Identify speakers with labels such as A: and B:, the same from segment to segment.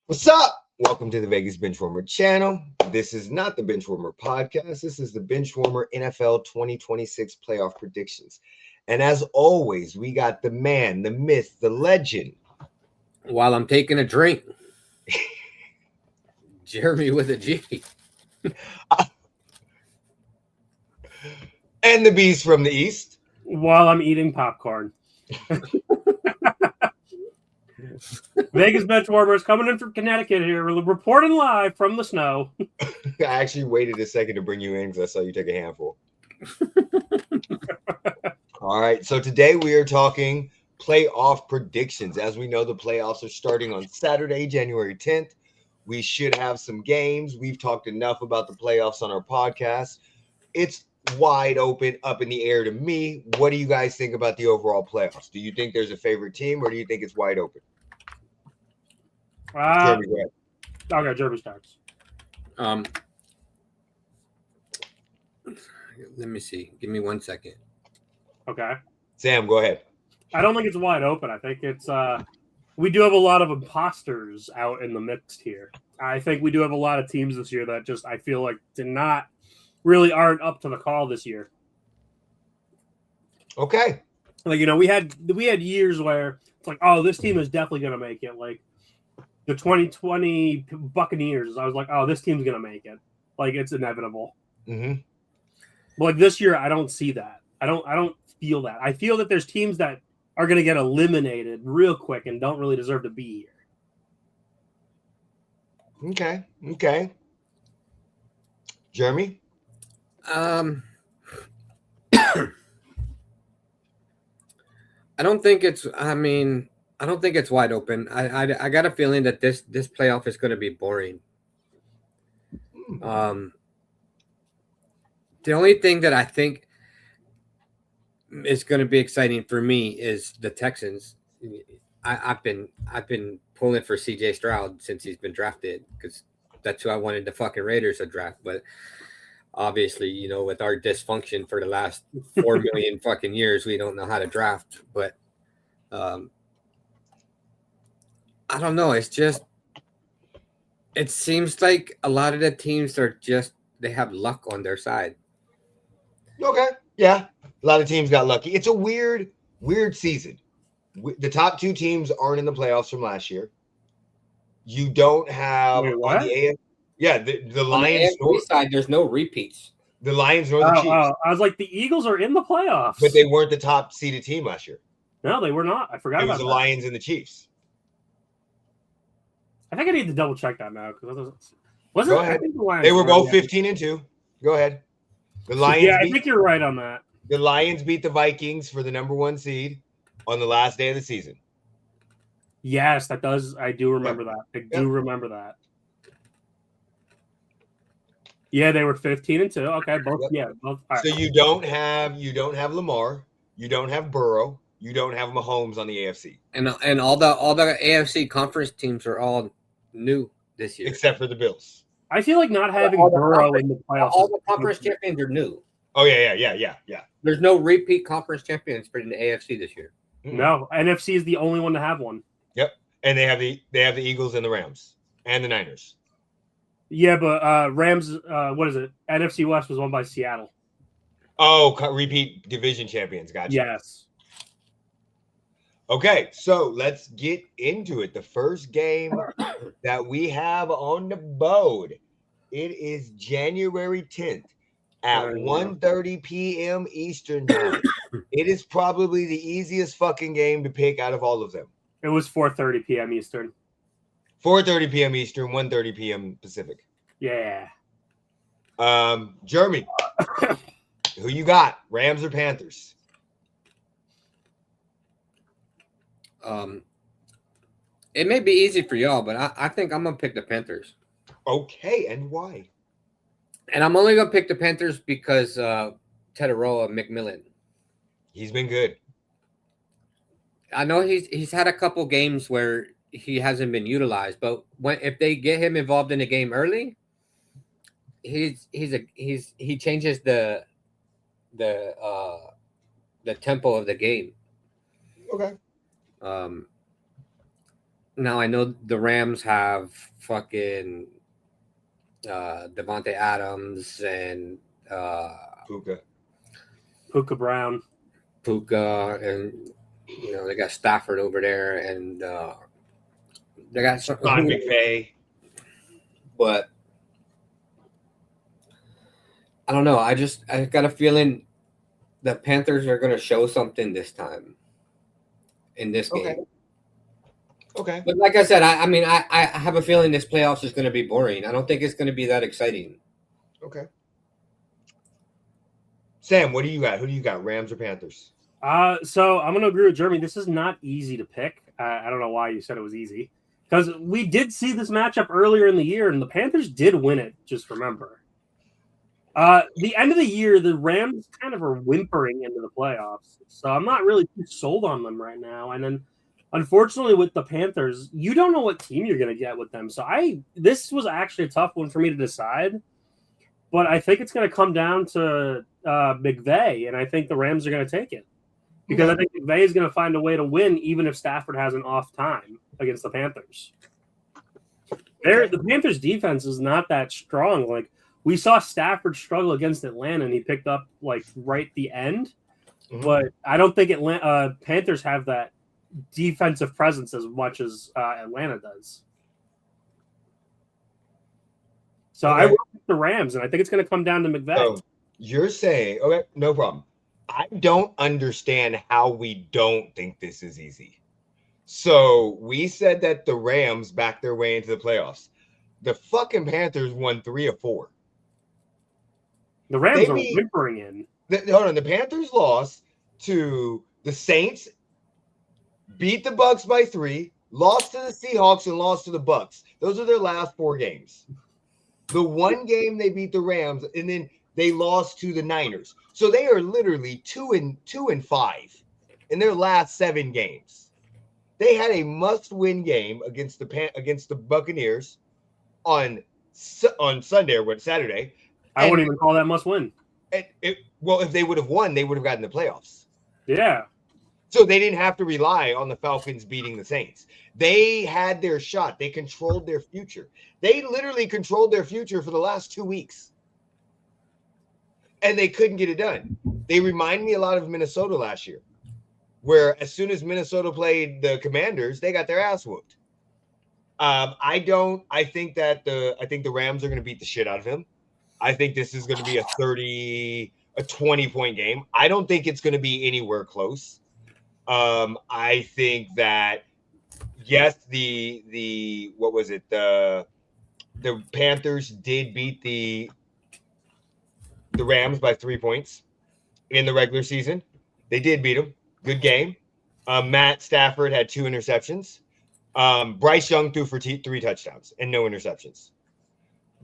A: What's up? Welcome to the Vegas Benchwarmer channel. This is not the Benchwarmer podcast. This is the Benchwarmer NFL 2026 playoff predictions. And as always, we got the man, the myth, the legend.
B: While I'm taking a drink, Jeremy with a G.
A: And the beast from the east.
C: While I'm eating popcorn. Vegas Benchwarmers coming in from Connecticut here, reporting live from the snow.
A: I actually waited a second to bring you in because I saw you take a handful. All right, so today we are talking playoff predictions. As we know, the playoffs are starting on Saturday, January 10th. We should have some games. We've talked enough about the playoffs on our podcast. It's wide open, up in the air to me. What do you guys think about the overall playoffs? Do you think there's a favorite team, or do you think it's wide open?
C: Okay, Jeremy starts.
B: Let me see. Give me 1 second.
C: Okay.
A: Sam, go ahead.
C: I don't think it's wide open. I think it's we do have a lot of imposters out in the mix here. I think we do have a lot of teams this year that just I feel like really aren't up to the call this year.
A: Okay.
C: Like, we had years where it's like, oh, this team is definitely going to make it. Like the 2020 Buccaneers, I was like, oh, this team's going to make it. Like, it's inevitable.
A: Mm-hmm.
C: But like this year, I don't see that. I don't feel that. I feel that there's teams that are going to get eliminated real quick and don't really deserve to be here.
A: Okay. Jeremy?
B: I don't think it's wide open. I got a feeling that this playoff is going to be boring. The only thing that I think is going to be exciting for me is the Texans. I've been pulling for CJ Stroud since he's been drafted because that's who I wanted the fucking Raiders to draft. But obviously, with our dysfunction for the last 4 million fucking years, we don't know how to draft. But I don't know. It's just, it seems like a lot of the teams they have luck on their side.
A: Okay. Yeah. A lot of teams got lucky. It's a weird season. The top two teams aren't in the playoffs from last year. You don't have
C: Wait, what?
A: the Lions.
B: On the side, there's no repeats.
A: The Lions nor the Chiefs.
C: I was like, the Eagles are in the playoffs.
A: But they weren't the top seeded team last year.
C: No, they were not. I forgot about
A: the
C: that.
A: Lions and the Chiefs.
C: I think I need to double check that now.
A: Go ahead.
C: I think the Lions
A: they were both 15-2. Go ahead. The Lions.
C: Yeah, I think you're right on that.
A: The Lions beat the Vikings for the number 1 seed on the last day of the season.
C: Yes, that does. I do remember that. I do remember that. Yeah, they were 15-2. Okay, both. Yep. Yeah, both.
A: Right. So you don't have Lamar, you don't have Burrow, you don't have Mahomes on the AFC,
B: and all the AFC conference teams are all new this year,
A: except for the Bills.
C: I feel like not having Burrow in the playoffs.
B: All the conference champions are new.
A: Oh yeah.
B: There's no repeat conference champions for the AFC this year.
C: No, NFC is the only one to have one.
A: Yep, and they have the Eagles and the Rams and the Niners.
C: Yeah, but Rams, what is it? NFC West was won by Seattle.
A: Oh, repeat division champions. Gotcha.
C: Yes.
A: Okay, so let's get into it. The first game that we have on the board, it is January 10th at 1:30 p.m. Eastern time. It is probably the easiest fucking game to pick out of all of them.
C: It was 4:30 p.m. Eastern.
A: 4:30 p.m. Eastern, 1:30 p.m. Pacific.
C: Yeah.
A: Jeremy, who you got? Rams or Panthers?
B: It may be easy for y'all, but I think I'm gonna pick the Panthers.
A: Okay, and why?
B: And I'm only gonna pick the Panthers because Tedoroa McMillan.
A: He's been good.
B: I know he's had a couple games where he hasn't been utilized, but if they get him involved in the game early, he changes the tempo of the game.
A: Okay.
B: Now I know the Rams have fucking Devontae Adams and
C: Puka Brown.
B: Puka, and they got Stafford over there, and they got
A: Sean McVay.
B: But I don't know. I got a feeling the Panthers are going to show something this time in this game.
A: Okay.
B: But like I said, I have a feeling this playoffs is going to be boring. I don't think it's going to be that exciting.
A: Okay. Sam, what do you got? Who do you got, Rams or Panthers?
C: So I'm going to agree with Jeremy. This is not easy to pick. I don't know why you said it was easy. Because we did see this matchup earlier in the year, and the Panthers did win it, just remember. The end of the year, the Rams kind of are whimpering into the playoffs. So I'm not really too sold on them right now. And then, unfortunately, with the Panthers, you don't know what team you're going to get with them. So this was actually a tough one for me to decide. But I think it's going to come down to McVay, and I think the Rams are going to take it. Because I think McVay is going to find a way to win, even if Stafford has an off time against the Panthers. The Panthers' defense is not that strong. Like, we saw Stafford struggle against Atlanta, and he picked up, like, right at the end. Mm-hmm. But I don't think Panthers have that defensive presence as much as Atlanta does. So I will pick the Rams, and I think it's going to come down to McVay.
A: So you're saying, okay, no problem. I don't understand how we don't think this is easy. So we said that the Rams backed their way into the playoffs. The fucking Panthers won 3 of 4.
C: The Rams are whimpering in.
A: Hold on. The Panthers lost to the Saints, beat the Bucks by 3, lost to the Seahawks, and lost to the Bucks. Those are their last 4 games. The one game they beat the Rams, and then they lost to the Niners. So they are literally 2-5 in their last 7 games. They had a must-win game against the Buccaneers on Sunday or Saturday.
C: I wouldn't even call that must-win.
A: Well, if they would have won, they would have gotten the playoffs.
C: Yeah.
A: So they didn't have to rely on the Falcons beating the Saints. They had their shot. They controlled their future. They literally controlled their future for the last 2 weeks. And they couldn't get it done. They remind me a lot of Minnesota last year, where as soon as Minnesota played the Commanders, they got their ass whooped. I think the Rams are going to beat the shit out of him. I think this is going to be a 20-point game. I don't think it's going to be anywhere close. I think that yes, the Panthers did beat the Rams by 3 points in the regular season. They did beat them. Good game. Matt Stafford had 2 interceptions. Bryce Young threw for 3 touchdowns and no interceptions.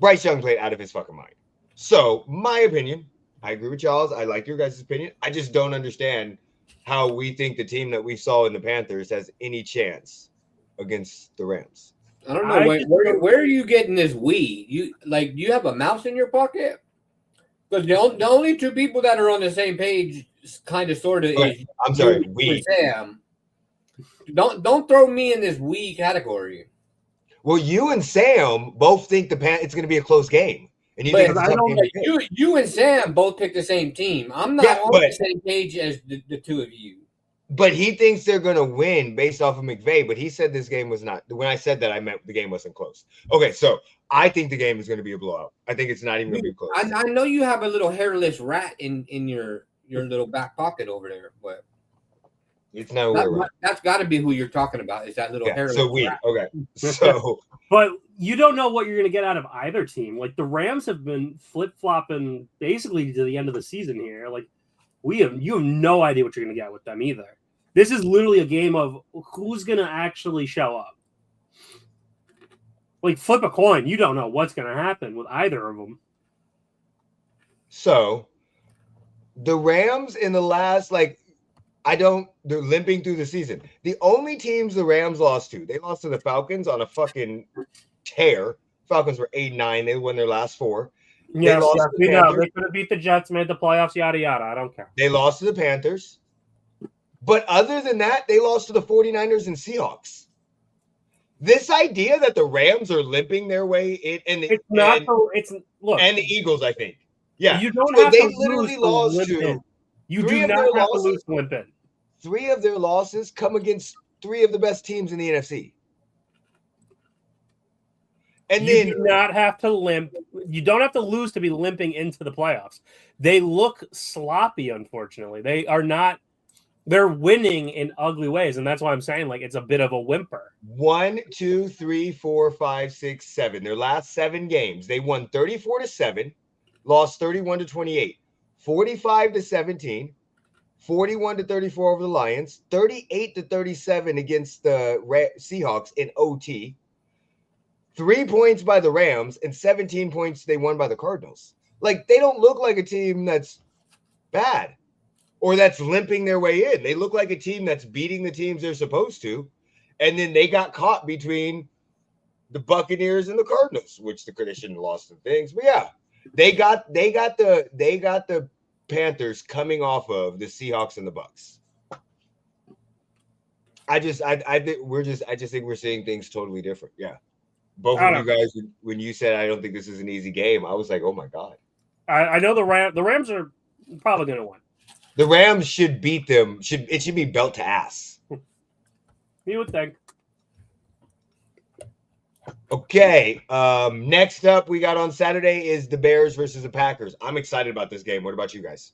A: Bryce Young played out of his fucking mind. So, my opinion, I agree with y'all's. I like your guys' opinion. I just don't understand how we think the team that we saw in the Panthers has any chance against the Rams.
B: I don't know. Where are you getting this we? Do you have a mouse in your pocket? Because the only 2 people that are on the same page, kind of, sort of, is
A: I'm sorry, we.
B: Sam. Don't throw me in this we category.
A: Well, you and Sam both think it's going to be a close game. And
B: you and Sam both picked the same team. I'm not on the same page as the 2 of you.
A: But he thinks they're going to win based off of McVay. But he said this game was not. When I said that, I meant the game wasn't close. Okay, so I think the game is going to be a blowout. I think it's not even going to be close.
B: I know you have a little hairless rat in your little back pocket over there, but
A: it's not.
B: That's got to be who you're talking about. Is that little hairless rat?
A: Okay. So,
C: but you don't know what you're going to get out of either team. Like, the Rams have been flip-flopping basically to the end of the season here. Like, you have no idea what you're going to get with them either. This is literally a game of who's going to actually show up. Like, flip a coin. You don't know what's going to happen with either of them.
A: So, the Rams in the last, they're limping through the season. The only teams the Rams lost to, they lost to the Falcons on a fucking tear. Falcons were 8-9. They won their last 4.
C: Yes, we know. They could have beat the Jets, made the playoffs, yada, yada. I don't care.
A: They lost to the Panthers. But other than that, they lost to the 49ers and Seahawks. This idea that the Rams are limping their way in, and
C: It's not. Look,
A: and the Eagles, I think. Yeah,
C: you don't
A: so
C: have
A: they
C: to
A: literally
C: lose to
A: lost
C: limp
A: to
C: in. You
A: three
C: do
A: of
C: not
A: their
C: have to
A: losses.
C: lose to limp in.
A: 3 of their losses come against 3 of the best teams in the NFC. And
C: You
A: then
C: do not have to limp. You don't have to lose to be limping into the playoffs. They look sloppy, unfortunately. They are not. They're winning in ugly ways, and that's why I'm saying like it's a bit of a whimper.
A: 1, 2, 3, 4, 5, 6, 7. Their last 7 games, they won 34-7, lost 31-28, 45-17, 41-34 over the Lions, 38-37 against the Seahawks in OT, 3 points by the Rams, and 17 points they won by the Cardinals. Like, they don't look like a team that's bad or that's limping their way in. They look like a team that's beating the teams they're supposed to. And then they got caught between the Buccaneers and the Cardinals, which they shouldn't have lost some things. But yeah, they got the Panthers coming off of the Seahawks and the Bucs. I just think we're seeing things totally different. Yeah. Both of you guys, when you said I don't think this is an easy game, I was like, oh my God.
C: I know the Rams are probably going to win.
A: The Rams should beat them. It should be belt to ass.
C: You would think.
A: Okay. Next up, we got on Saturday is the Bears versus the Packers. I'm excited about this game. What about you guys?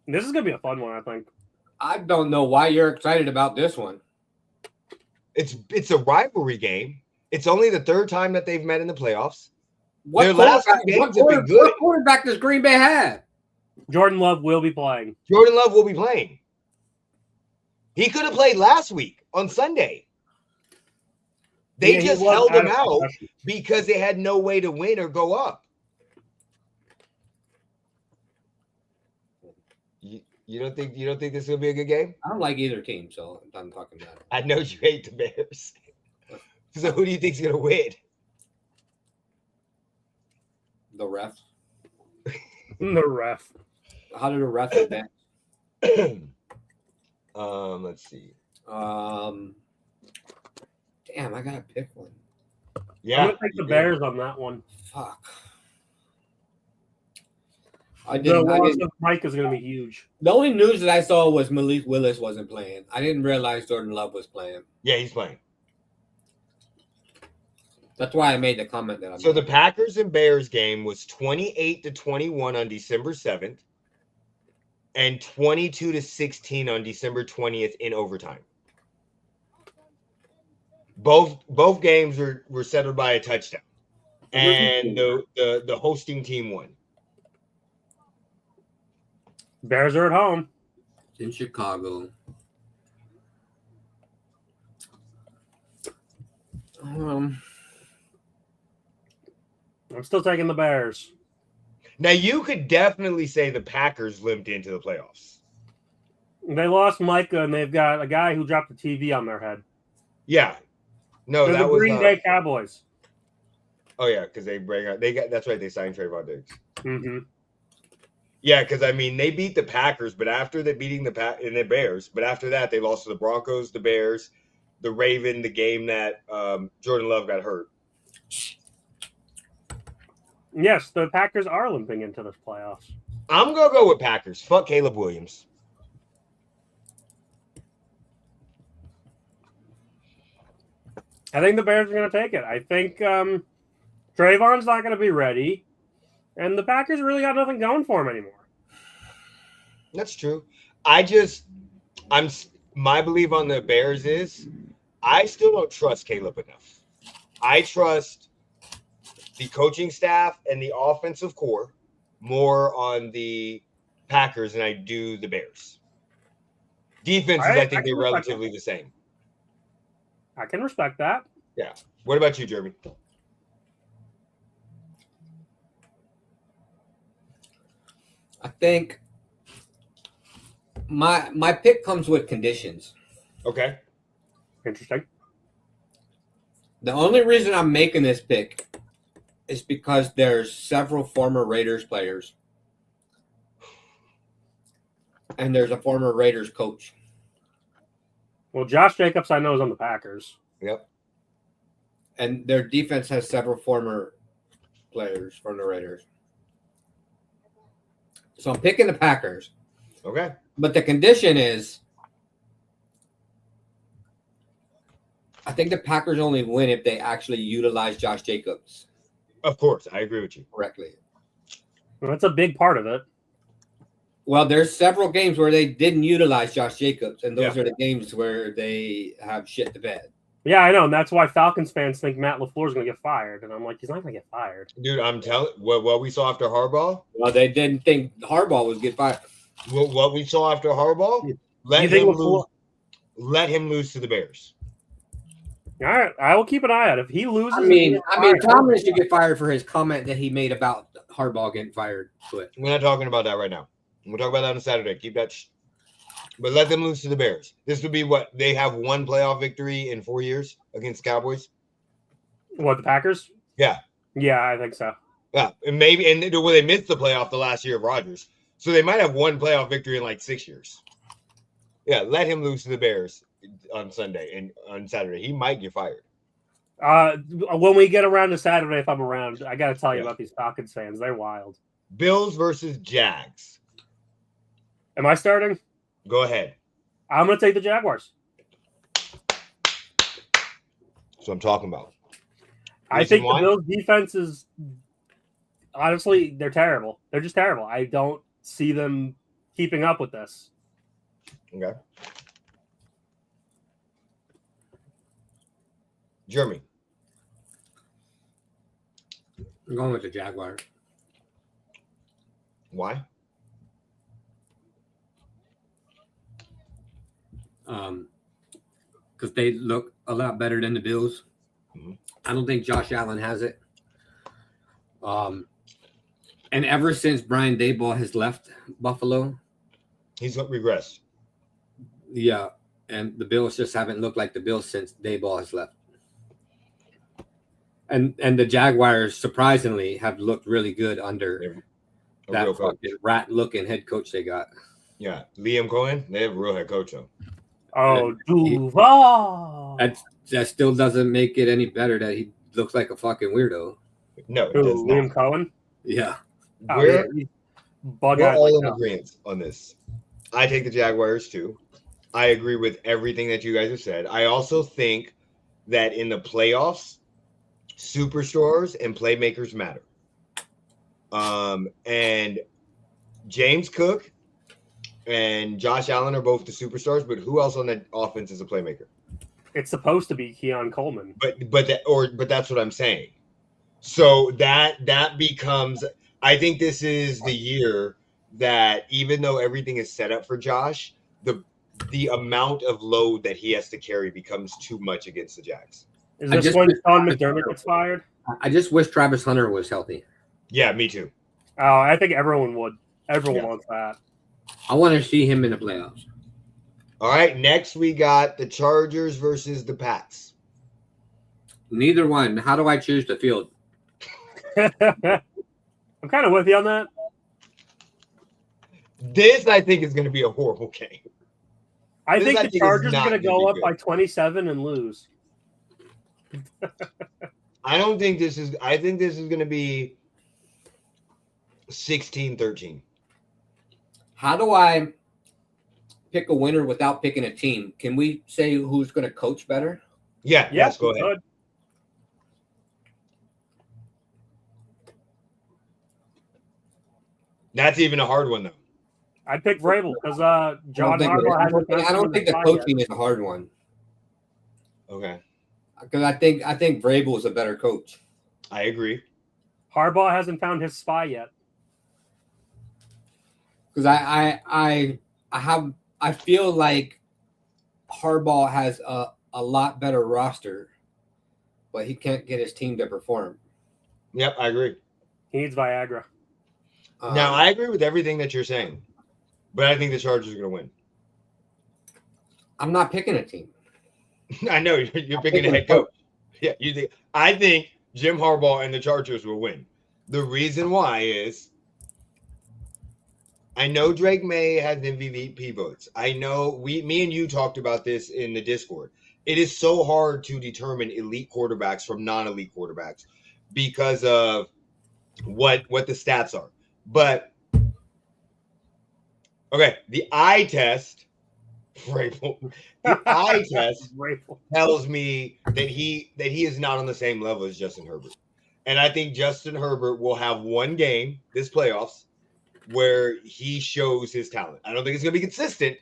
C: This is going to be a fun one, I think.
B: I don't know why you're excited about this one.
A: It's a rivalry game. It's only the 3rd time that they've met in the playoffs.
B: Their last 2 games have been good. What quarterback does Green Bay have?
C: Jordan Love will be playing.
A: Jordan Love will be playing. He could have played last week on Sunday. They just held him out because they had no way to win or go up. You don't think this is gonna be a good game?
B: I don't like either team, so I'm talking about it.
A: I know you hate the Bears. So who do you think's gonna win?
B: The ref.
C: The ref.
B: How did the ref advance?
A: Let's see.
B: Damn, I gotta pick one.
A: Yeah,
C: I'm gonna take the Bears on that one.
B: Fuck.
C: The loss of Mike is gonna be huge.
B: The only news that I saw was Malik Willis wasn't playing. I didn't realize Jordan Love was playing.
A: Yeah, he's playing.
B: That's why I made the comment that I'm.
A: So the Packers and Bears game was 28-21 on December 7th, and 22-16 on December 20th in overtime. Both games were settled by a touchdown, and the hosting team won.
C: Bears are at home.
B: It's in Chicago.
C: I'm still taking the Bears.
A: Now, you could definitely say the Packers limped into the playoffs.
C: They lost Micah, and they've got a guy who dropped the TV on their head.
A: Yeah. No,
C: They're
A: that
C: the
A: was
C: Green Bay Cowboys.
A: Oh yeah, because that's right. They signed Trayvon Diggs.
C: Mm-hmm.
A: Yeah, because I mean they beat the Packers, but after they beating the Bears, but after that they lost to the Broncos, the Bears, the Raven, the game that Jordan Love got hurt.
C: Yes, the Packers are limping into this playoffs.
A: I'm gonna go with Packers. Fuck Caleb Williams.
C: I think the Bears are going to take it. I think Trayvon's not going to be ready, and the Packers really got nothing going for him anymore.
A: That's true. My belief on the Bears is I still don't trust Caleb enough. I trust the coaching staff and the offensive core more on the Packers than I do the Bears. Defenses, I think they're relatively the same.
C: I can respect that.
A: Yeah. What about you, Jeremy?
B: I think my pick comes with conditions.
A: Okay.
C: Interesting.
B: The only reason I'm making this pick is because there's several former Raiders players. And there's a former Raiders coach.
C: Well, Josh Jacobs, I know, is on the Packers.
A: Yep.
B: and their defense has several former players from the Raiders. So I'm picking the Packers.
A: Okay.
B: But the condition is, I think the Packers only win if they actually utilize Josh Jacobs
A: Of course, I agree with you.
B: correctly.
C: Well, that's a big part of it.
B: Well, there's several games where they didn't utilize Josh Jacobs, and those
A: Yeah.
B: are the games where they have shit the bed.
C: Yeah, I know, and that's why Falcons fans think Matt LaFleur is going to get fired, and I'm like, he's not going to get fired.
A: Dude, I'm telling what we saw after Harbaugh.
B: Well, they didn't think Harbaugh was get fired.
A: What we saw after Harbaugh. Let
C: You think
A: him
C: LaFleur-
A: lose. Let him lose to the Bears.
C: All right, I will keep an eye out. If he loses,
B: I mean,
C: fired.
B: Tomlin should get fired for his comment that he made about Harbaugh getting fired. But
A: We're not talking about that right now. We'll talk about that on Saturday. Keep that. But let them lose to the Bears. This would be what they have one playoff victory in 4 years against Cowboys.
C: What, the Packers?
A: Yeah.
C: Yeah, I think so.
A: Yeah, and maybe they missed the playoff the last year of Rodgers, so they might have one playoff victory in like 6 years. Yeah, let him lose to the Bears on Sunday and on Saturday. He might get fired.
C: When we get around to Saturday, if I'm around, I got to tell you
A: Yeah.
C: about these Falcons fans. They're wild.
A: Bills versus Jags.
C: Am I starting?
A: Go ahead.
C: I'm going to take the Jaguars.
A: That's what I'm talking about.
C: I
A: Reason
C: think
A: why?
C: the Bills' defense is honestly, they're terrible. They're just terrible. I don't see them keeping up with this.
A: Okay. Jeremy.
B: I'm going with the Jaguars.
A: Why?
B: Because they look a lot better than the Bills.
A: Mhm.
B: I don't think Josh Allen has it. And ever since Brian Daboll has left Buffalo,
A: He's regressed.
B: yeah, and the Bills just haven't looked like the Bills since Daboll has left. And the Jaguars surprisingly have looked really good under
A: A
B: that
A: real coach.
B: fucking rat-looking head coach they got.
A: Yeah, Liam Cohen. They have a real head coach though.
C: Oh, Duval.
B: That still doesn't make it any better that he looks like a fucking weirdo.
A: No, it
C: Who,
A: does
C: Liam
A: not.
C: Cohen?
B: Yeah.
C: Oh,
A: We're,
C: yeah, he's bug
A: we're
C: eyed
A: all
C: like
A: in
C: hell.
A: agreement on this. I take the Jaguars too. I agree with everything that you guys have said. I also think that in the playoffs, superstars and playmakers matter. And James Cook and Josh Allen are both the superstars, but who else on that offense is a playmaker?
C: It's supposed to be Keon Coleman.
A: But that's what I'm saying. So that becomes. I think this is the year that even though everything is set up for Josh, the amount of load that he has to carry becomes too much against the Jags.
C: Is
B: I
C: this
B: just-
C: when Sean McDermott gets fired?
B: I just wish Travis Hunter was healthy.
A: Yeah, me too.
C: Oh, I think everyone would. Everyone
A: Yeah.
C: wants that.
B: I want to see him in the playoffs.
A: All right, next we got the Chargers versus the Pats.
B: Neither one. How do I choose the field?
C: I'm kind of with you on that.
A: This I think is going to be a horrible game.
C: I
A: This,
C: think
A: I
C: the
A: think, is
C: Chargers
A: not
C: are going to
A: gonna be
C: go up
A: good.
C: by 27 and lose.
A: I don't think this is. I think this is going to be 16-13.
B: How do I pick a winner without picking a team? Can we say who's going to coach better?
A: Yeah, yes, go ahead.
C: good.
A: That's even a hard one though.
C: I'd pick Vrabel because
B: I
C: John
B: don't
C: Harbaugh
B: think,
C: hasn't.
B: I don't think the coaching is a hard one
A: Okay,
B: because I think Vrabel is a better coach.
A: I agree.
C: Harbaugh hasn't found his spy yet.
B: Because I feel like Harbaugh has a lot better roster, but he can't get his team to perform.
A: Yep, I agree.
C: He needs Viagra.
A: Now I agree with everything that you're saying, but I think the Chargers are going to win.
B: I'm not picking a team.
A: I know you're picking a head coach. Yeah, you think. I think Jim Harbaugh and the Chargers will win. The reason why is I know Drake May has MVP votes. I know me and you talked about this in the Discord. it is so hard to determine elite quarterbacks from non-elite quarterbacks because of what the stats are. But okay, the eye test tells me that he is not on the same level as Justin Herbert. And I think Justin Herbert will have one game this playoffs where he shows his talent. I don't think it's going to be consistent,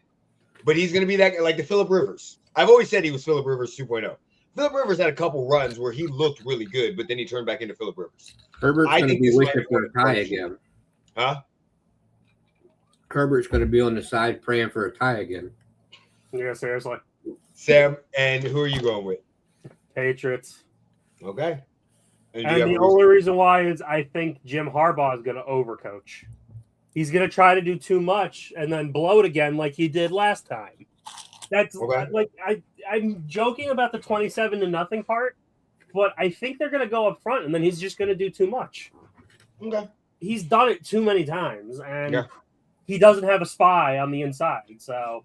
A: but he's going to be that like the Phillip Rivers. I've always said he was Phillip Rivers 2.0. Phillip Rivers had a couple runs where he looked really good, but then he turned back into Phillip Rivers.
B: Herbert's going to be wishing for a tie again.
A: Huh?
B: Herbert's going to be on the side praying for a tie again.
C: Yeah, seriously.
A: Sam, and who are you going with?
C: Patriots.
A: Okay.
C: And the only reason why is I think Jim Harbaugh is going to overcoach. He's going to try to do too much and then blow it again like he did last time. That's
A: okay.
C: Like I'm joking about the 27-0 part, but I think they're going to go up front and then he's just going to do too much.
A: Okay.
C: He's done it too many times and he doesn't have a spy on the inside, so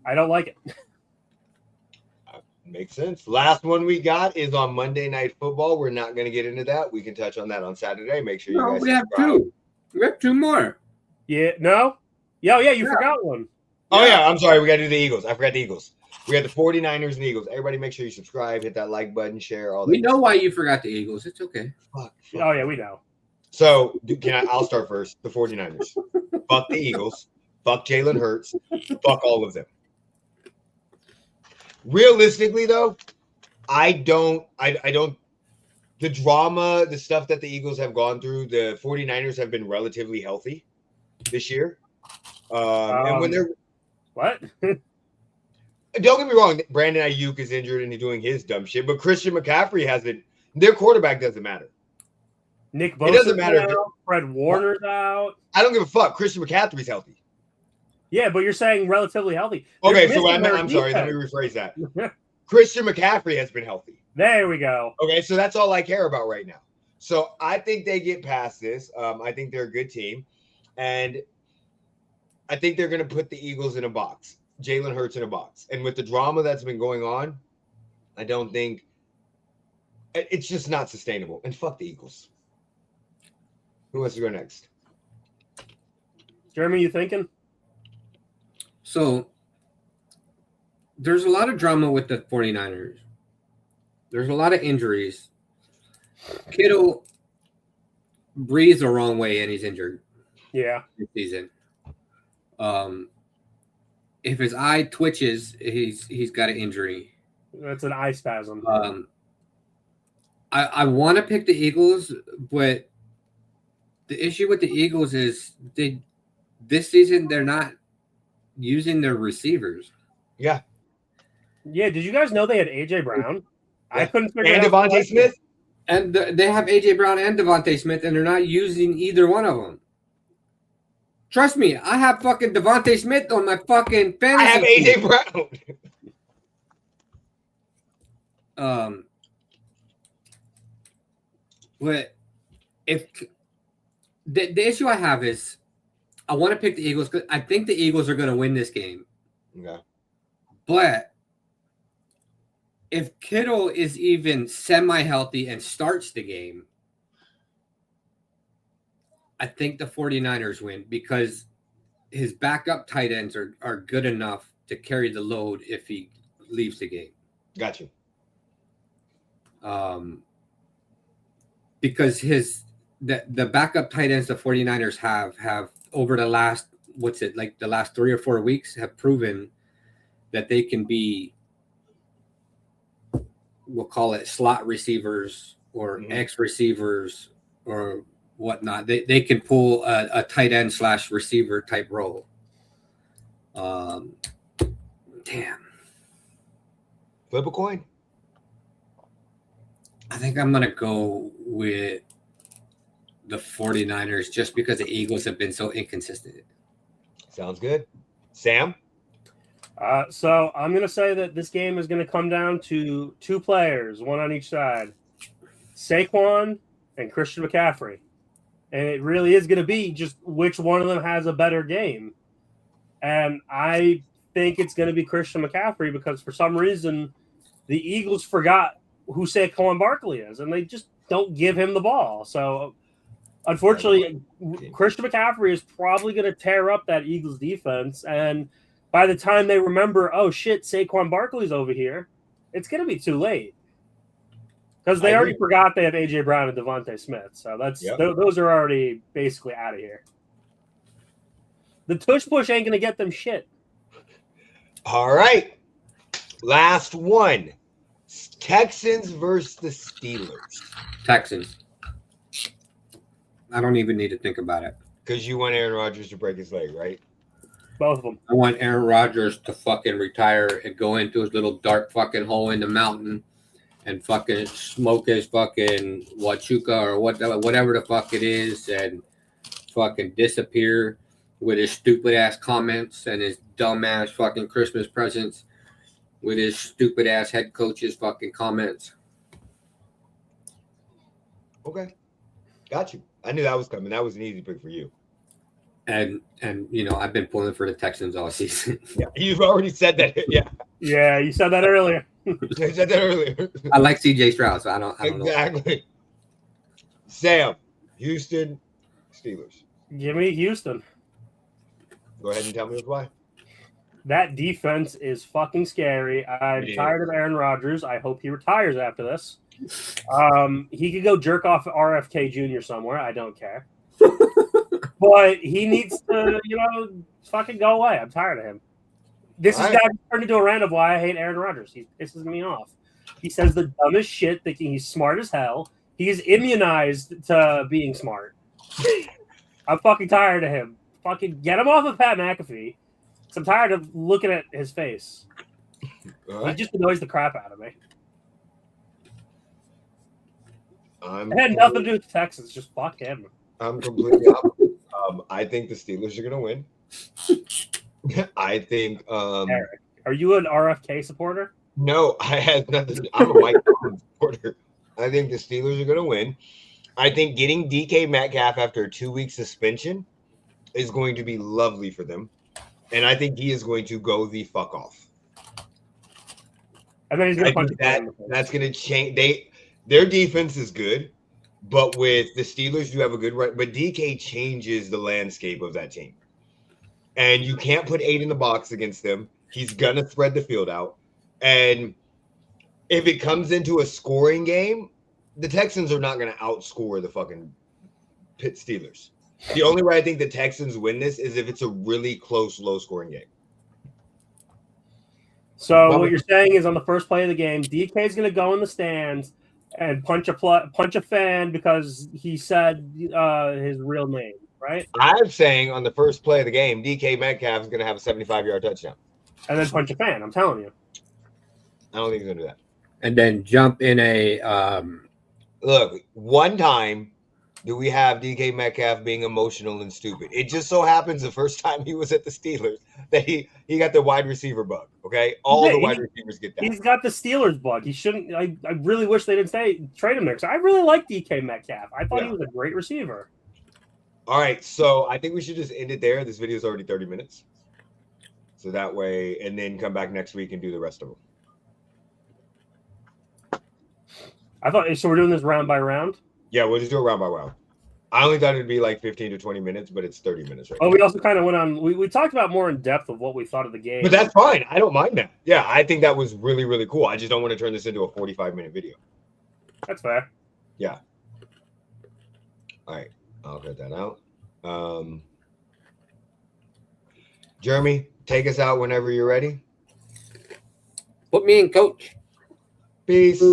C: I don't like it.
A: Makes sense. Last one we got is on Monday Night Football. We're not going to get into that. We can touch on that on Saturday. Make sure you guys.
B: We have two. We have two more.
C: Yeah. No. Yeah. You forgot one.
A: Oh yeah. I'm sorry. We got to do the Eagles. I forgot the Eagles. We got the 49ers and Eagles. Everybody, make sure you subscribe, hit that like button, share all that.
B: We know why you forgot the Eagles. It's okay.
A: Fuck.
C: Oh yeah, we know.
A: So I'll start first. The 49ers. Fuck the Eagles. Fuck Jalen Hurts. Fuck all of them. Realistically, though, I don't. The drama, the stuff that the Eagles have gone through, the 49ers have been relatively healthy this year. And when they're
C: what?
A: Don't get me wrong, Brandon Ayuk is injured and he's doing his dumb shit, but Christian McCaffrey hasn't. Their quarterback doesn't matter.
C: Nick Bosa's
A: it doesn't matter.
C: Out, Fred Warner's out.
A: I don't give a fuck. Christian McCaffrey's healthy.
C: Yeah, but you're saying relatively healthy.
A: Okay, so I'm sorry. Let me rephrase that. Christian McCaffrey has been healthy.
C: There we go.
A: Okay, so that's all I care about right now. So I think they get past this. I think they're a good team. And I think they're going to put the Eagles in a box. Jalen Hurts in a box. And with the drama that's been going on, I don't think it's just not sustainable. And fuck the Eagles. Who wants to go next?
C: Jeremy, you thinking?
B: So there's a lot of drama with the 49ers. There's a lot of injuries. Kittle breathes the wrong way and he's injured.
C: Yeah.
B: This season. If his eye twitches, he's got an injury.
C: That's an eye spasm.
B: I want to pick the Eagles, but the issue with the Eagles is this season they're not using their receivers.
A: Yeah.
C: Yeah. Did you guys know they had AJ Brown?
A: Yeah.
C: I couldn't figure
A: and
C: out.
A: Devontae Smith.
B: And they have AJ Brown and Devontae Smith, and they're not using either one of them. Trust me, I have fucking Devontae Smith on my fucking fantasy.
A: I have AJ
B: Brown. But if the issue I have is, I want to pick the Eagles because I think the Eagles are going to win this game.
A: Okay.
B: But if Kittle is even semi-healthy and starts the game, I think the 49ers win because his backup tight ends are good enough to carry the load if he leaves the game.
A: Got you.
B: Because the backup tight ends the 49ers have over the last, the last 3 or 4 weeks have proven that they can be, we'll call it slot receivers or X receivers or whatnot. They can pull a tight end / receiver type role. Damn.
A: Flip a coin.
B: I think I'm going to go with the 49ers just because the Eagles have been so inconsistent.
A: Sounds good. Sam?
C: So I'm going to say that this game is going to come down to 2 players, one on each side. Saquon and Christian McCaffrey. And it really is going to be just which one of them has a better game. And I think it's going to be Christian McCaffrey because for some reason the Eagles forgot who Saquon Barkley is, and they just don't give him the ball. So, unfortunately, Christian McCaffrey is probably going to tear up that Eagles defense. And by the time they remember, oh, shit, Saquon Barkley's over here, it's going to be too late. Because they already forgot they have A.J. Brown and Devontae Smith. So those are already basically out of here. The tush push ain't going to get them shit.
A: All right. Last one. Texans versus the Steelers.
B: Texans. I don't even need to think about it.
A: Because you want Aaron Rodgers to break his leg, right?
C: Both of them.
B: I want Aaron Rodgers to fucking retire and go into his little dark fucking hole in the mountain and fucking smoke his fucking Huachuca or whatever the fuck it is and fucking disappear with his stupid ass comments and his dumb ass fucking Christmas presents with his stupid ass head coach's fucking comments.
A: Okay. Got you. I knew that was coming. That was an easy pick for you.
B: And you know, I've been pulling for the Texans all season.
A: Yeah, you've already said that. Yeah.
C: Yeah, you said that earlier.
A: I said that earlier.
B: I like CJ Stroud, so I don't know.
A: Exactly. Sam, Houston, Steelers.
C: Give me Houston.
A: Go ahead and tell me why.
C: That defense is fucking scary. I'm tired of Aaron Rodgers. I hope he retires after this. He could go jerk off RFK Jr. somewhere. I don't care. But he needs to, fucking go away. I'm tired of him. This is got turned into a rant of why I hate Aaron Rodgers. He pisses me off. He says the dumbest shit, thinking he's smart as hell. He's immunized to being smart. I'm fucking tired of him. Fucking get him off of Pat McAfee. I'm tired of looking at his face. He just annoys the crap out of me. It had nothing to do with Texans. Just fuck him.
A: I'm completely opposite. I think the Steelers are going to win. I think.
C: Eric, are you an RFK supporter?
A: No, I had nothing. I'm a Mike Tomlin supporter. I think the Steelers are going to win. I think getting DK Metcalf after a 2-week suspension is going to be lovely for them. And I think he is going to go the fuck off.
C: And then he's going to punch
A: that's going to change. Their defense is good, but with the Steelers, you have a good right. But DK changes the landscape of that team. And you can't put 8 in the box against them. He's going to spread the field out. And if it comes into a scoring game, the Texans are not going to outscore the fucking Pitt Steelers. The only way I think the Texans win this is if it's a really close, low-scoring game.
C: So what you're saying is on the first play of the game, DK is going to go in the stands and punch a fan because he said his real name, right?
A: I'm saying on the first play of the game, DK Metcalf is going to have a 75-yard touchdown.
C: And then punch a fan, I'm telling you.
A: I don't think he's going to do that.
B: And then jump in a
A: Look, one time do we have DK Metcalf being emotional and stupid. It just so happens the first time he was at the Steelers that he got the wide receiver bug, okay? The wide receivers get that.
C: He's got the Steelers bug. He shouldn't – I really wish they didn't trade him there because I really like DK Metcalf. I thought he was a great receiver.
A: All right, so I think we should just end it there. This video is already 30 minutes. So that way – and then come back next week and do the rest of them.
C: I thought – so we're doing this round by round?
A: Yeah, we'll just do it round by round. I only thought it'd be like 15 to 20 minutes, but it's 30 minutes right now.
C: We also kind of went on – we talked about more in depth of what we thought of the game.
A: But that's fine. I don't mind that. Yeah, I think that was really, really cool. I just don't want to turn this into a 45-minute video.
C: That's fair.
A: Yeah. All right. I'll cut that out. Jeremy, take us out whenever you're ready.
B: Put me in, coach.
A: Peace.